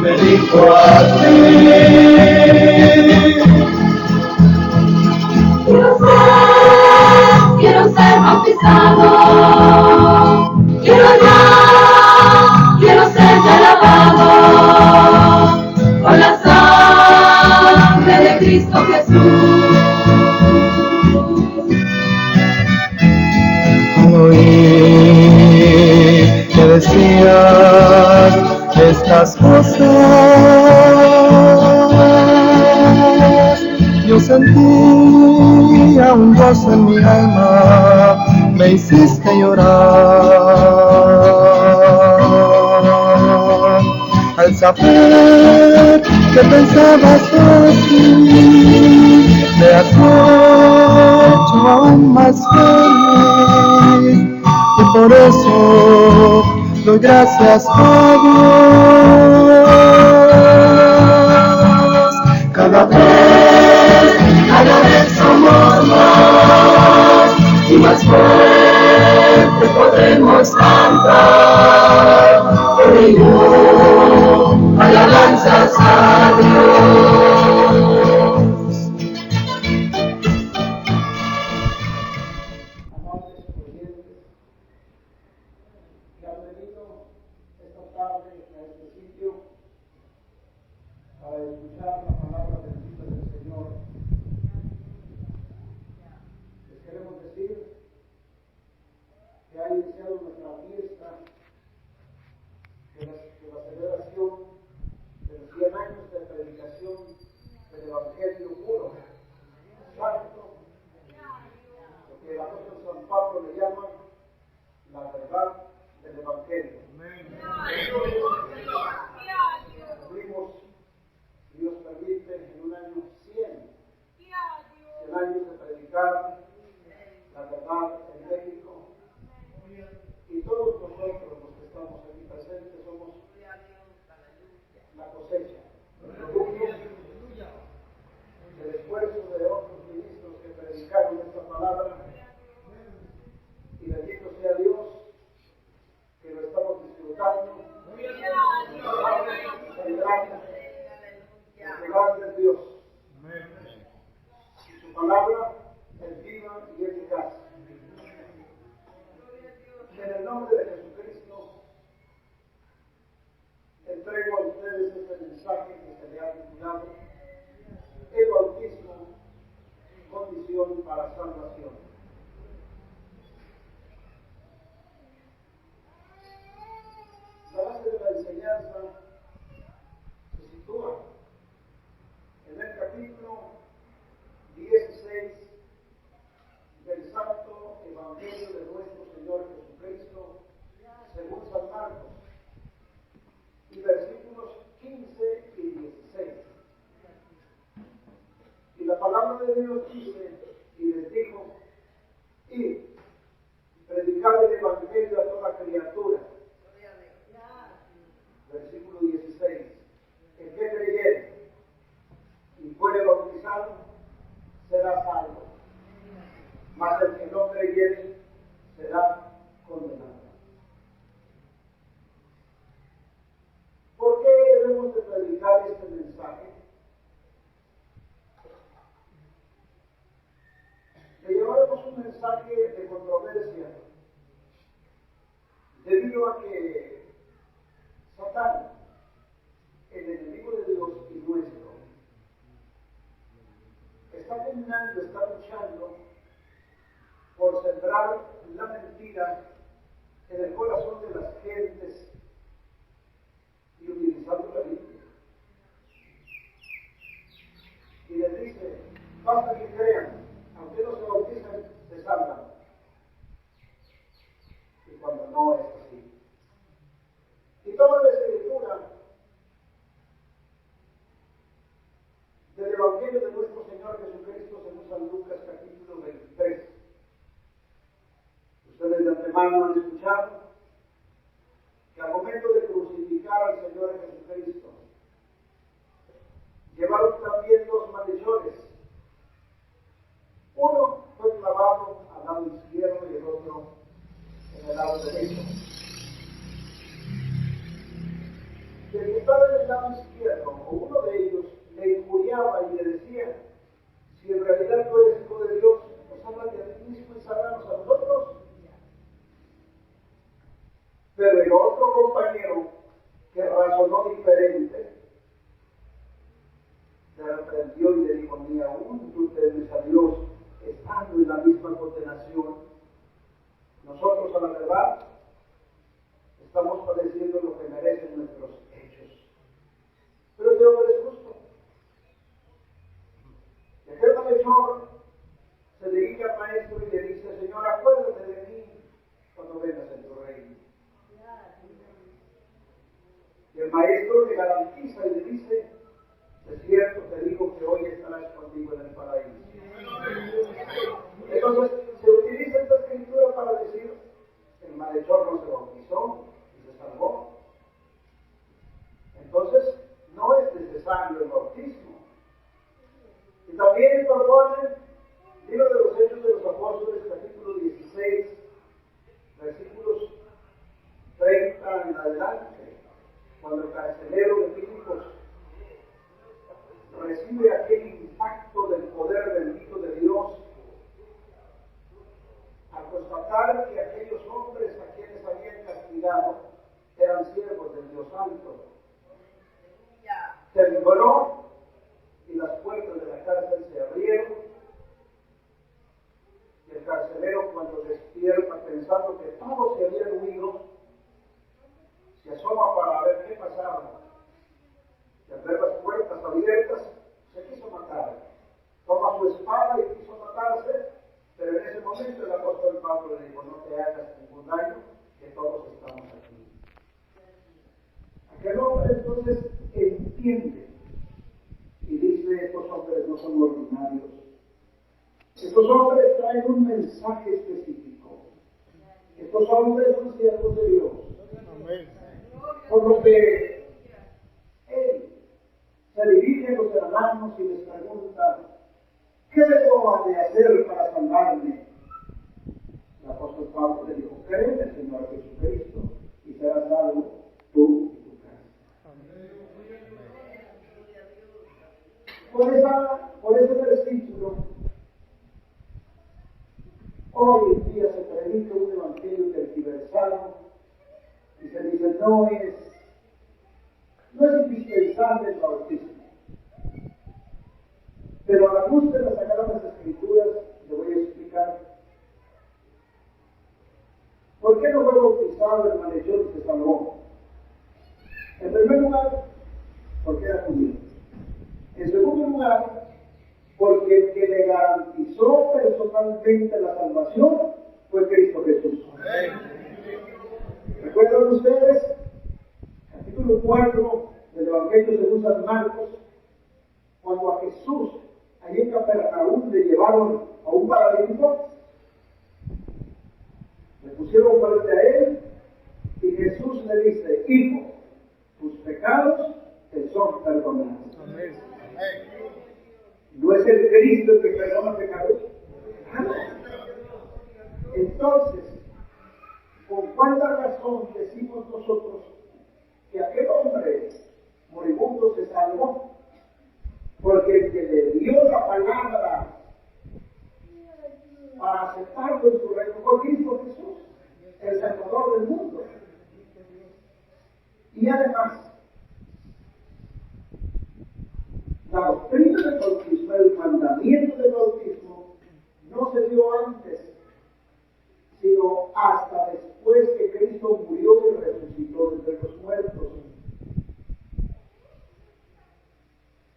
me dijo así. Quiero ser bautizado, quiero ser lavado con la sangre de Cristo Jesús. Oí que decías estas cosas, yo sentía un gozo en mi alma, me hiciste llorar. Al saber que pensabas así, me has hecho aún más feliz, y por eso doy gracias a Dios. Cada vez somos más y más fuerte podemos cantar. Alabanzas a Dios. Amables oyentes que han venido esta tarde a este sitio para escuchar la palabra bendita del Señor, les queremos decir que ha iniciado nuestra fiesta de la celebración de los 100 años de predicación del Evangelio puro, exacto, lo que el apóstol San Pablo le llama la verdad del Evangelio. Cumplimos, si Dios permite, en un año 100 años de predicar la verdad en México, y todos nosotros los que estamos aquí presentes somos la cosecha, el producto del esfuerzo de otros ministros que predicaron esta palabra, y bendito sea Dios que lo estamos disfrutando, celebrando, porque grande es Dios, y su palabra es viva y eficaz. En el nombre de Jesucristo entrego a ustedes este mensaje que se le ha titulado El bautismo, condición para salvación. La base de la enseñanza se sitúa en el capítulo 16 del Santo Evangelio de nuestro Señor Jesucristo, según San Marcos, y versículos 15 y 16. Y la palabra de Dios dice, y les dijo, id, predicad el Evangelio a toda criatura. Versículo 16. El que creyere y fuere bautizado será salvo, mas el que no creyere será condenado. ¿Por qué debemos de predicar este mensaje? Le llevaremos un mensaje de controversia, debido a que Satán, el enemigo de Dios y nuestro, está caminando, está luchando por sembrar la mentira en el corazón de las gentes y utilizando la Biblia. Y les dice, basta que crean, aunque no se bautizan, se salvan. Y cuando no es así. Y toda la escritura del Evangelio de nuestro Señor Jesucristo según San Lucas capítulo 23. Ustedes de antemano han escuchado que al momento de crucificar al Señor Jesucristo, llevaron también dos malhechores. Uno fue clavado al lado izquierdo y el otro en el lado derecho. condenación. Nosotros, a la verdad, estamos padeciendo lo que merecen nuestros hechos. Pero Dios es justo. Y aquel malhechor se dirige al maestro y le dice: Señor, acuérdate de mí cuando vengas en tu reino. Y el maestro le garantiza y le dice: de cierto te digo que hoy estarás contigo en el paraíso. Entonces se utiliza esta escritura para decir que el malhechor no se bautizó y se salvó. Entonces no es necesario el bautismo. Y también proponen libro de los Hechos de los Apóstoles, capítulo 16, versículos 30 en adelante, cuando el carcelero de Filipos recibe aquel impacto del poder bendito de Dios, al constatar que aquellos hombres a quienes habían castigado eran siervos del Dios Santo. Tembló y las puertas de la cárcel se abrieron, y el carcelero, cuando despierta pensando que todos se habían huido, se asoma para ver qué pasaba. Y al ver las puertas abiertas, se quiso matar. Toma su espada y quiso matarse, pero en ese momento el apóstol Pablo le dijo: no te hagas ningún daño, que todos estamos aquí. Aquel hombre entonces entiende y dice: estos hombres no son ordinarios. Estos hombres traen un mensaje específico. Estos hombres son siervos de Dios. Por lo que él se dirige a los hermanos y les pregunta: ¿qué debo de hacer para salvarme? El apóstol Pablo le dijo: cree en el Señor Jesucristo y serás salvo tú y tu casa. Por ese versículo, hoy en día se predica un evangelio tergiversado y se dice: no es indispensable el bautismo. Pero a la luz de las Sagradas Escrituras le voy a explicar por qué no fue bautizado el malhechor y se salvó. En primer lugar, porque era judío. En segundo lugar, porque el que le garantizó personalmente la salvación fue Cristo Jesús. ¿Recuerdan ustedes? Capítulo 4 del Evangelio según San Marcos, cuando a Jesús, allí en Capernaum, le llevaron a un paralítico, le pusieron frente a él, y Jesús le dice: hijo, tus pecados te son perdonados. Amén. ¿No es el Cristo el que perdona pecados? Entonces, ¿con cuánta razón decimos nosotros que aquel hombre moribundo se salvó? Porque el que le dio la palabra para aceptarlo en su reino fue Cristo Jesús, el Salvador del mundo. Y además, la doctrina del bautismo, el mandamiento del bautismo, no se dio antes, sino hasta después que Cristo murió y resucitó de entre los muertos.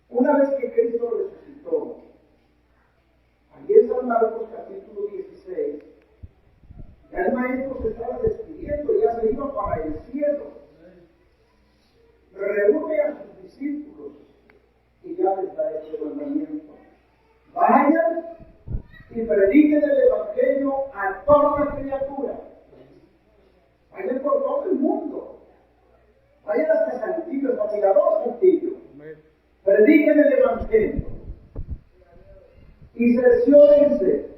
Una vez que Cristo resucitó, allí en San Marcos capítulo 16, ya el maestro se estaba despidiendo, ya se iba para el cielo. Reúne a sus discípulos y ya les da este mandamiento: vayan y prediquen el evangelio a toda criatura. Vayan por todo el mundo. Vayan hasta Saltillo, hasta Mirador, Saltillo. Prediquen el evangelio. Y cerciórense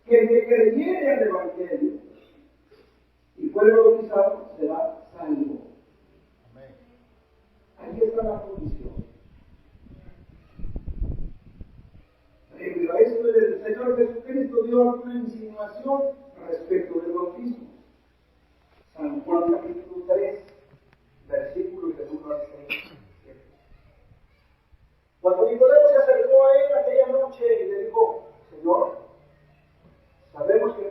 que el que creyere al evangelio y fuere bautizado será salvo. Ahí está la condición. Pero a esto el Señor Jesucristo dio una insinuación respecto del bautismo. San Juan capítulo 3, versículos del 1 al 6. Cuando Nicodemo se acercó a él aquella noche y le dijo: Señor, sabemos que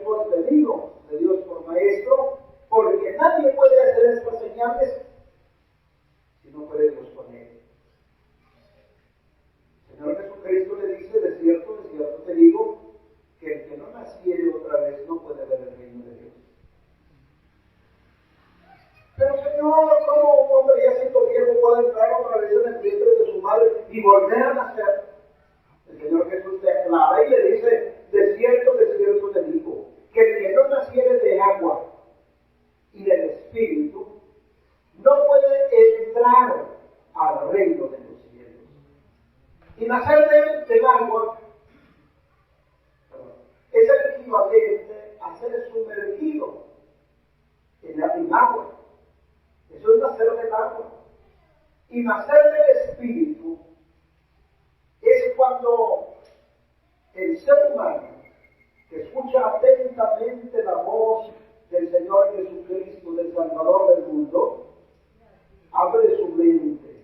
Y nacer del Espíritu es cuando el ser humano que escucha atentamente la voz del Señor Jesucristo, del Salvador del mundo, abre su mente,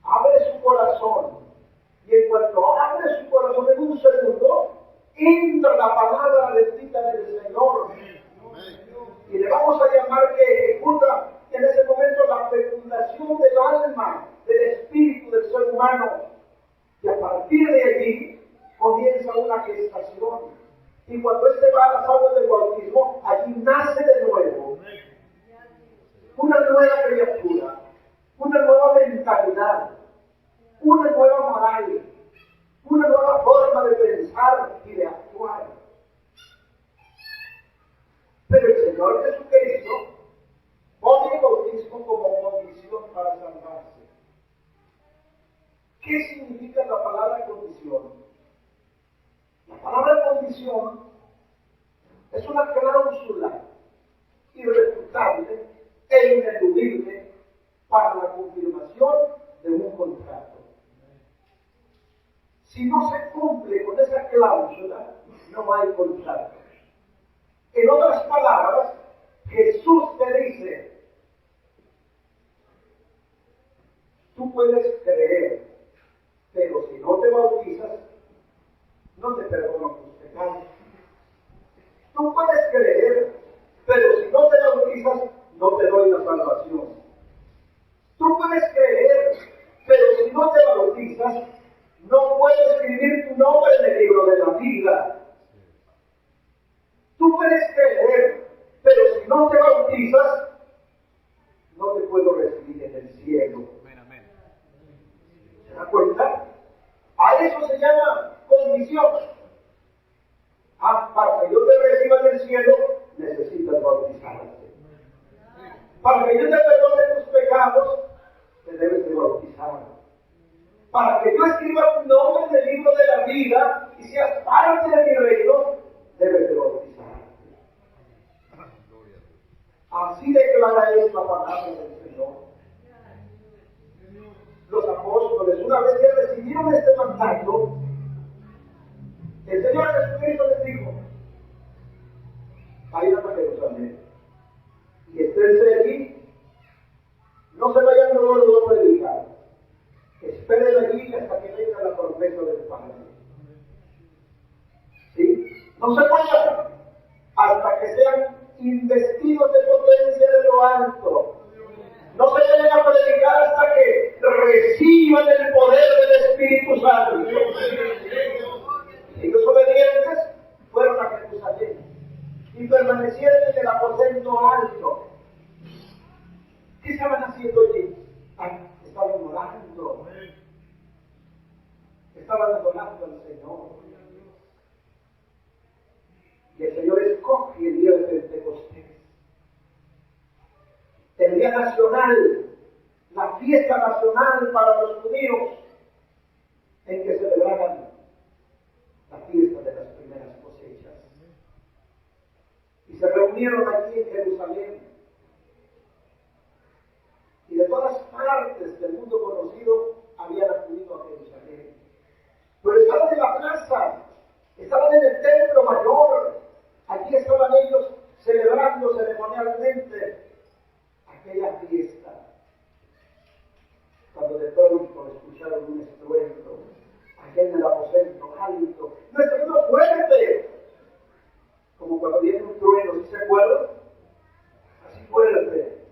abre su corazón, y en cuanto abre su corazón en un segundo, entra la palabra bendita del Señor, y le vamos a llamar que ejecuta en ese momento la fecundación del alma, del espíritu del ser humano, y a partir de allí comienza una gestación. Y cuando éste va a las aguas del bautismo, allí nace de nuevo una nueva criatura, una nueva mentalidad, una nueva moral, una nueva forma de pensar y de actuar. Pero el Señor Jesucristo pone el bautismo como condición para salvarse. ¿Qué significa la palabra condición? La palabra condición es una cláusula irrefutable e ineludible para la confirmación de un contrato. Si no se cumple con esa cláusula, no hay contrato. En otras palabras, Jesús te dice, tú puedes creer, pero si no te bautizas, no te perdono tus pecados. Tú puedes creer, pero si no te bautizas, no te doy la salvación. Tú puedes creer, pero si no te bautizas, no puedo escribir tu nombre en el libro de la vida. Tú puedes creer, pero si no te bautizas, no te puedo recibir en el cielo. ¿Se da cuenta? A eso se llama condición. Para que yo te reciba en el cielo, necesitas bautizarte. Para que yo te perdone tus pecados, te debes de bautizar. Para que yo escriba tu nombre en el libro de la vida y seas parte de mi reino, debes de bautizarte. Así declara es la palabra del Señor. Los apóstoles, una vez que recibieron este mandato, el Señor Jesucristo les dijo, vayan a Jerusalén y esténse allí, no se vayan luego a predicar, esperen allí hasta que venga la promesa del Padre. ¿Sí? No se vayan hasta que sean investidos de potencia de lo alto. No se vayan a predicar hasta que reciban el poder del Espíritu Santo. Ellos obedientes fueron a Jerusalén y permanecieron en el aposento alto. ¿Qué estaban haciendo allí? Estaban orando. Estaban adorando al Señor. Y el Señor escoge el día de Pentecostés, el día nacional, la fiesta nacional para los judíos, en que celebraban la fiesta de las primeras cosechas. Y se reunieron aquí en Jerusalén. Y de todas partes del mundo conocido habían acudido a Jerusalén. Pero estaban en la plaza, estaban en el templo mayor. Aquí estaban ellos celebrando ceremonialmente aquella fiesta. Cuando de pronto escucharon un estruendo, allá en el aposento alto, un estruendo fuerte, como cuando viene un trueno, ¿sí se acuerdan? Así fuerte.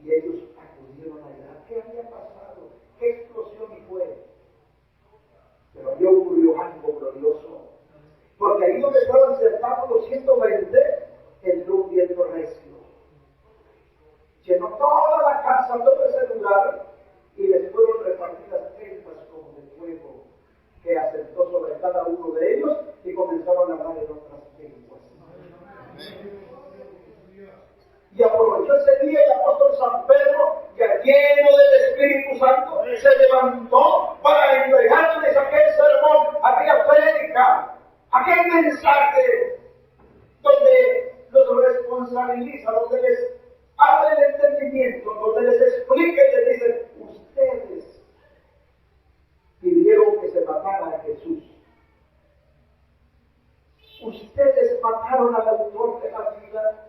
Y ellos acudieron allá. ¿Qué había pasado? ¿Qué explosión fue? Pero allí ocurrió algo glorioso. Porque ahí donde estaban sentados los 120, entró un viento recio. Llenó toda la casa, todo ese lugar, y les fueron repartidas tentas como de fuego, que asentó sobre cada uno de ellos y comenzaron a hablar en otras lenguas. Y aprovechó ese día el apóstol San Pedro, que lleno del Espíritu Santo, se levantó para entregarles aquel sermón, aquella prédica, aquel mensaje donde los responsabiliza, donde les abre el entendimiento miraron al autor de la vida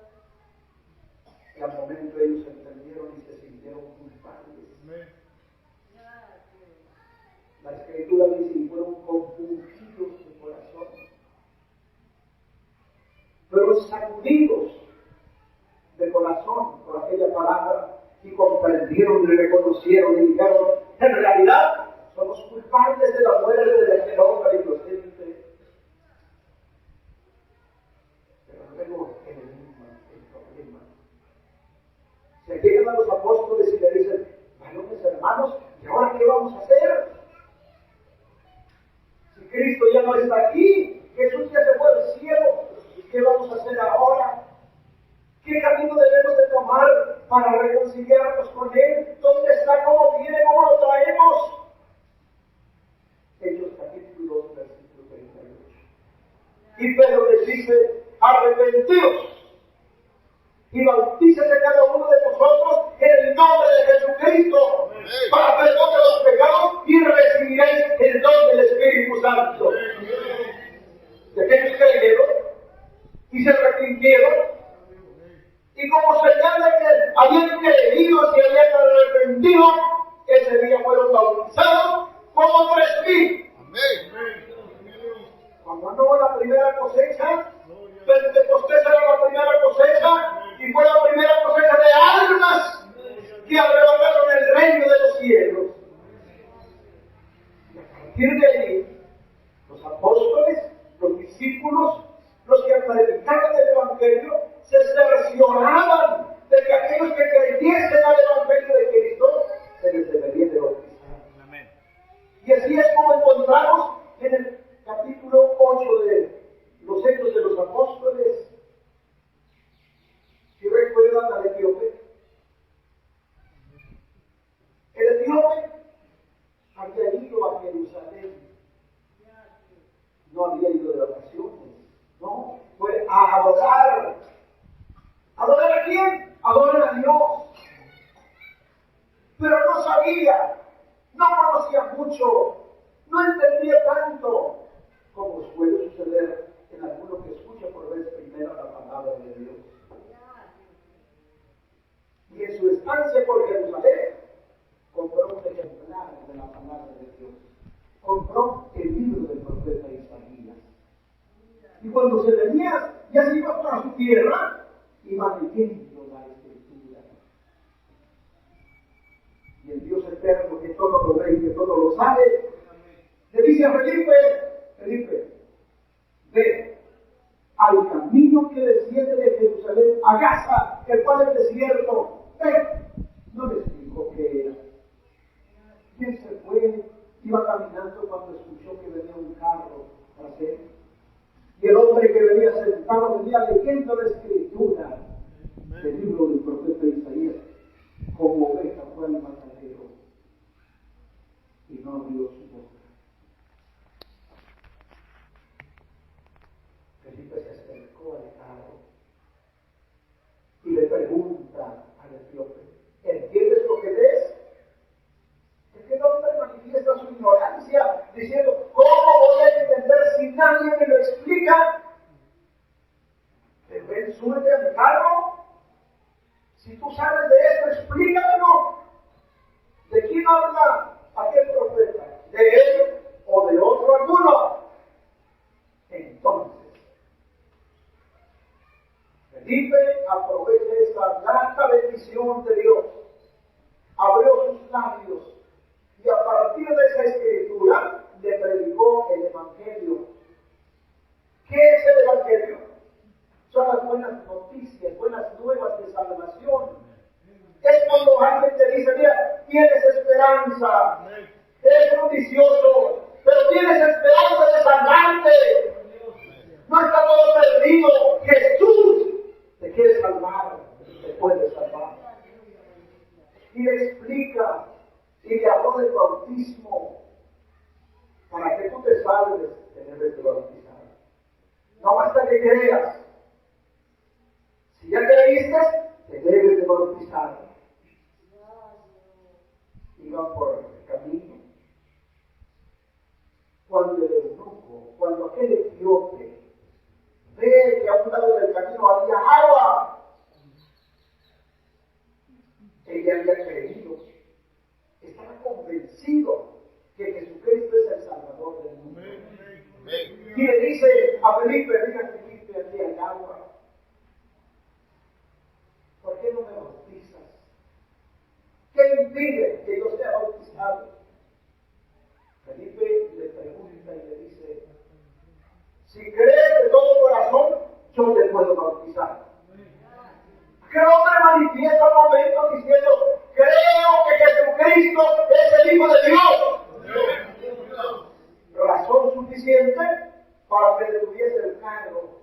y al momento ellos entendieron y se sintieron culpables. La Escritura dice, y fueron compungidos de corazón, fueron sacudidos de corazón por aquella palabra y comprendieron y reconocieron y dijeron, en realidad somos culpables de la muerte de aquel hombre inocente. Pero luego el problema. Se llegan a los apóstoles y le dicen, bueno, mis hermanos, ¿y ahora qué vamos a hacer? Si Cristo ya no está aquí, Jesús ya se fue al cielo, ¿qué vamos a hacer ahora? ¿Qué camino debemos de tomar para reconciliarnos con Él? ¿Dónde está? ¿Cómo viene? ¿Cómo lo traemos? Hechos capítulo 2, versículo 38. Y Pedro les dice, arrepentíos y bautícese cada uno de vosotros en el nombre de Jesucristo para perdón de los pecados y recibiréis el don del Espíritu Santo. Y aquellos creyeron y se arrepintieron. Y como señal de que habían creído y habían arrepentido, ese día fueron bautizados como 3,000. Cuando no la primera cosecha, Pentecostés era la primera cosecha y fue la primera cosecha de almas que arrebataron el reino de los cielos. Y a partir de allí, los apóstoles, los discípulos, los que predicaban el Evangelio, se cercioraban de que aquellos que creyesen al Evangelio de Cristo se les debería de bautizar. Amén. Y así es como encontramos en el capítulo 8 de los Hechos de los Apóstoles. Si recuerdan al etíope, el etíope había ido a Jerusalén, no había ido de vacaciones, no, fue a adorar. ¿Adorar a quién? Adorar a Dios. Pero no sabía, no conocía mucho, no entendía tanto, como suele suceder en alguno que escucha por vez primera la palabra de Dios. Y en su estancia por Jerusalén, compró un ejemplar de la palabra de Dios. Compró el libro del profeta Isaías. Y cuando se venía, ya se iba para su tierra, iba leyendo la Escritura. Y el Dios eterno, que todo lo ve y que todo lo sabe, le dice a Felipe, ve al camino que desciende de Jerusalén a Gaza, el cual es desierto. Ve. No le explicó qué era. Y él se fue, iba caminando cuando escuchó que venía un carro tras él. Y el hombre que venía sentado venía leyendo la Escritura del libro del profeta Isaías, como oveja fue al matadero y no abrió su boca. Felipe se acercó al carro y le pregunta al etíope, ¿entiendes lo que ves? Es que el hombre manifiesta su ignorancia, diciendo, ¿cómo voy a entender si nadie me lo explica? Ven, súbete a mi carro. Si tú sabes de esto, explícamelo. ¿De quién habla aquel profeta? ¿De él o de otro alguno? Entonces, Felipe aprovecha esta grata bendición de Dios, abrió sus labios y a partir de esa escritura le predicó el Evangelio. ¿Qué es el Evangelio? Son las buenas noticias, buenas nuevas de salvación. Es cuando alguien te dice, mira, tienes esperanza, eres noticioso, pero tienes esperanza de salvarte. No está todo perdido. Jesús te quiere salvar, te puede salvar. Y le explica y le habló del bautismo. Para que tú te salves, te debes de bautizar. No basta que creas. Si ya creíste, te debes de bautizar. Iban por el camino. Cuando el eunuco, cuando aquel etíope ve que a a un lado del camino había agua. Ella había creído, estaba convencido que Jesucristo es el Salvador del mundo. Y le dice a Felipe, mira Felipe, aquí hay agua. ¿Por qué no me bautizas? ¿Qué impide que yo sea bautizado? Felipe le pregunta y le dice, si crees de todo corazón, yo te puedo bautizar. ¿Qué hombre manifiesta un momento diciendo, creo que Jesucristo es el Hijo de Dios? Razón suficiente para que detuviese el carro.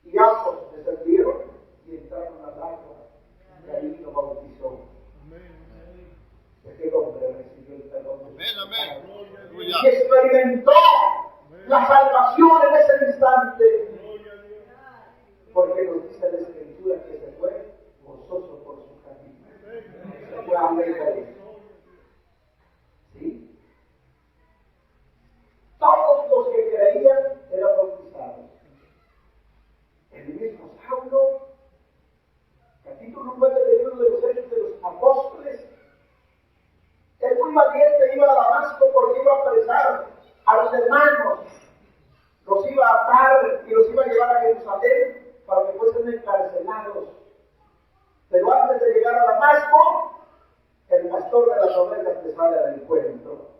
Y ambos descendieron y entraron al agua. Y ahí lo bautizó. Aquel hombre recibió el perdón. Y experimentó la salvación en ese instante. Porque nos dice la Escritura que se fue gozoso por su camino. Se fue alegre. ¿Sí? Todos los que creían eran bautizados. El mismo Saulo, capítulo 9 del libro de los Hechos de los Apóstoles, el muy valiente iba a Damasco porque iba a apresar a los hermanos, los iba a atar y los iba a llevar a Jerusalén para que fuesen encarcelados. Pero antes de llegar a Damasco, el pastor de las ovejas le sale al encuentro.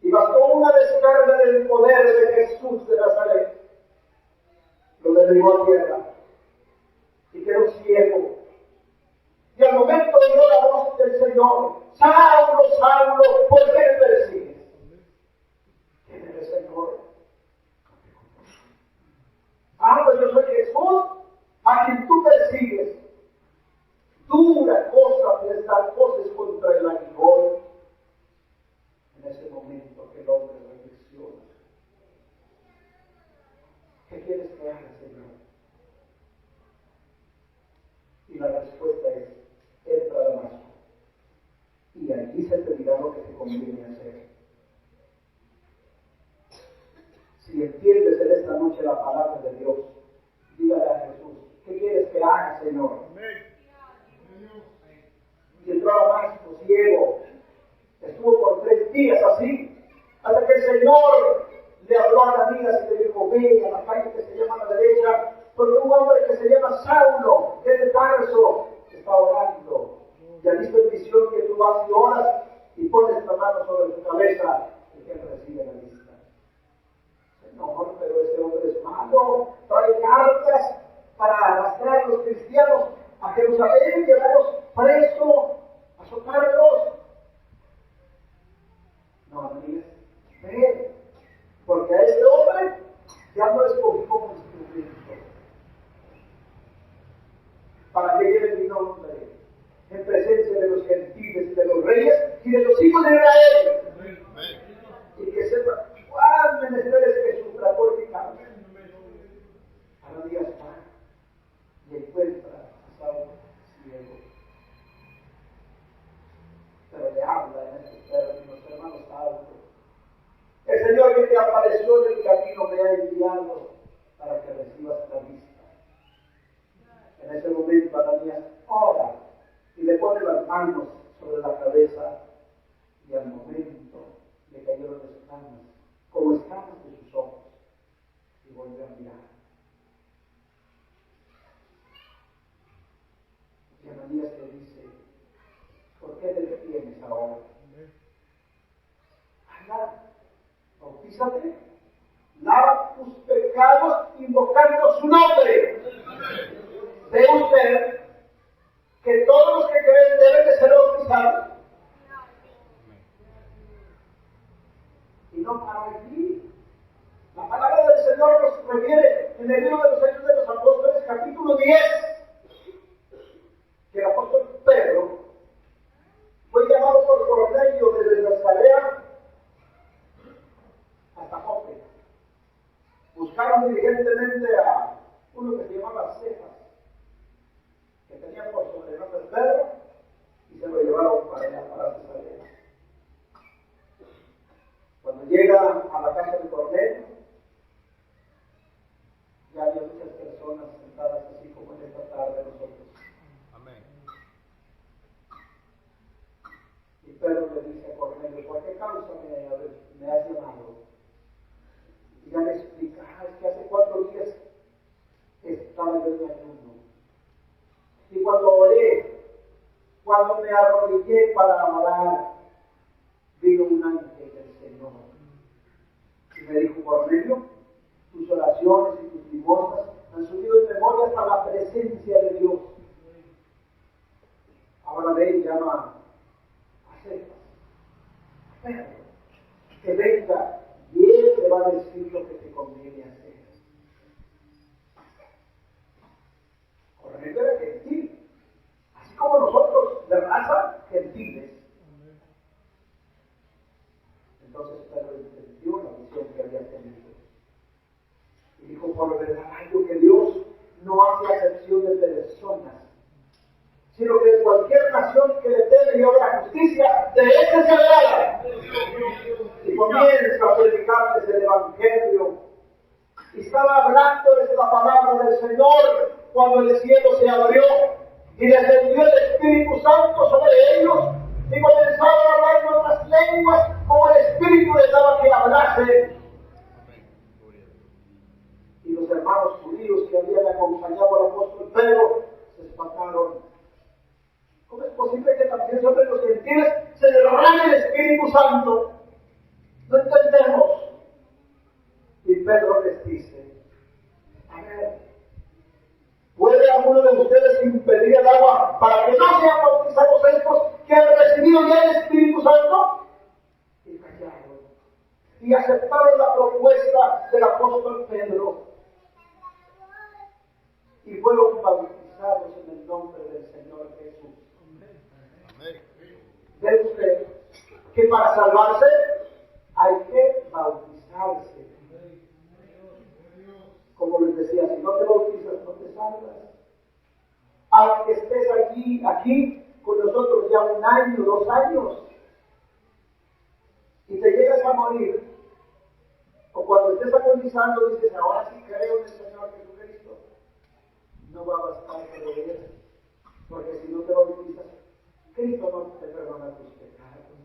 Y bastó una descarga del poder de Jesús de Nazaret. Lo derribó a tierra y quedó ciego. Y al momento oyó la voz del Señor: Saulo, Saulo, ¿por qué me persigues? ¿Quién es el Señor? Pues yo soy Jesús, a quien tú persigues. Dura cosa de estas cosas contra el aguijón. En ese momento que el hombre reflexiona: ¿qué quieres que haga, Señor? Y la respuesta es: entra a Damasco, y allí se te dirá lo que te conviene hacer. Si entiendes en esta noche la palabra de Dios, dígale a Jesús: ¿qué quieres que haga, Señor? Y entró a Damasco ciego. Estuvo por 3 días así, hasta que el Señor le habló a Ananías y le dijo: ve a la calle que se llama a la derecha, porque un hombre que se llama Saulo, que es de Tarso, está orando. Y ha visto en visión que tú vas y oras y pones la mano sobre tu cabeza y que él recibe la vista. Señor, pero ese hombre es malo, trae cartas para arrastrar a los cristianos a Jerusalén, llevarlos presos, azotarlos. No, Ananías, ve, porque a este hombre ya lo escogí como instrumento para que lleve mi nombre en presencia de los gentiles, de los reyes y de los hijos de Israel. Y que sepa cuán menester es que sufra por mi causa. Ananías va y encuentra a Saulo ciego. Pero le habla en estos términos: hermano Saulo, el Señor que te apareció en el camino me ha enviado para que recibas la vista. En ese momento Ananías ora y le pone las manos sobre la cabeza, y al momento le cayeron escamas, como escamas de sus ojos, y volvió a mirar. Y Ananías le dice: ¿por qué te detienes ahora? Anda, bautízate, lava tus pecados invocando su nombre. Ve usted que todos los que creen deben de ser bautizados. Y no para aquí. La palabra del Señor nos refiere en el libro de los Hechos de los Apóstoles, capítulo 10, que el apóstol Pedro fue llamado por Cornelio desde Cesarea hasta Jope. Buscaron diligentemente a uno que se llamaba Cefas, que tenía por sobrenombre Pedro, y se lo llevaron para allá, para Cesarea. Cuando llega a la casa de Cornelio, ya había oraciones y tus limosnas han subido en memoria hasta la presencia de Dios. Ahora ve y llama a Cefas, a Pedro, que venga y él te va a decir lo que te conviene hacer. Correcto era gentil, así como nosotros de raza gentiles. Entonces Pedro entendió la visión que había tenido. Y dijo, por verdad, algo que Dios no hace acepción de personas, sino que de cualquier nación que le teme y obra justicia, de ese se agrada. Y comienza a predicarles el Evangelio. Y estaba hablándoles la palabra del Señor cuando el cielo se abrió y descendió el Espíritu Santo sobre ellos y comenzaron a hablar en otras lenguas como el Espíritu les daba que hablasen. Y los hermanos judíos que habían acompañado al apóstol Pedro se espantaron. ¿Cómo es posible que también sobre los gentiles se derrame el Espíritu Santo? No entendemos. Y Pedro les dice, a ver, ¿puede alguno de ustedes impedir el agua para que no sean bautizados estos que han recibido ya el Espíritu Santo? Y callaron. Y aceptaron la propuesta del apóstol Pedro. Y fueron bautizados en el nombre del Señor Jesús. ¿Ve usted que para salvarse hay que bautizarse? Como les decía, si no te bautizas, no te salvas. Aunque estés aquí con nosotros ya 1 año, 2 años, y te llegas a morir, o cuando estés agonizando dices, ahora sí creo en el Señor Jesucristo, no va a bastar para obedecer, porque si no te bautizas, Cristo no te perdona tus pecados.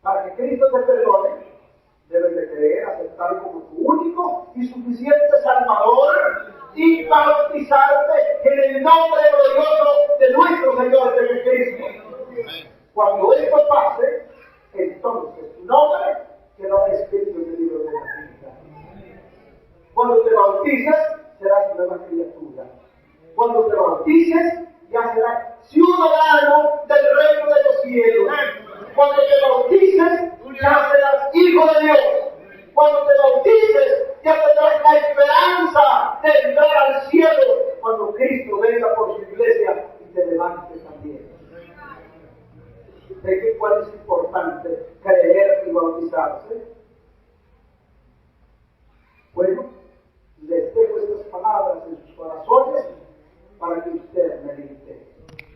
Para que Cristo te perdone, debes de creer, aceptar como tu único y suficiente Salvador y bautizarte en el nombre glorioso de nuestro Señor Jesucristo. Cuando esto pase, entonces tu nombre quedará escrito en el libro de la vida. Cuando te bautices, serás nueva criatura. Cuando te bautices, ya serás ciudadano del reino de los cielos. Cuando te bautices, ya serás hijo de Dios. Cuando te bautices, ya tendrás la esperanza de entrar al cielo cuando Cristo venga por su iglesia y te levante también. ¿De qué cuál es importante creer y bautizarse? Bueno, les dejo estas palabras en sus corazones para que usted medite,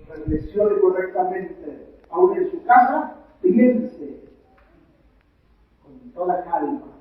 reflexione correctamente, aún en su casa, piense con toda calma.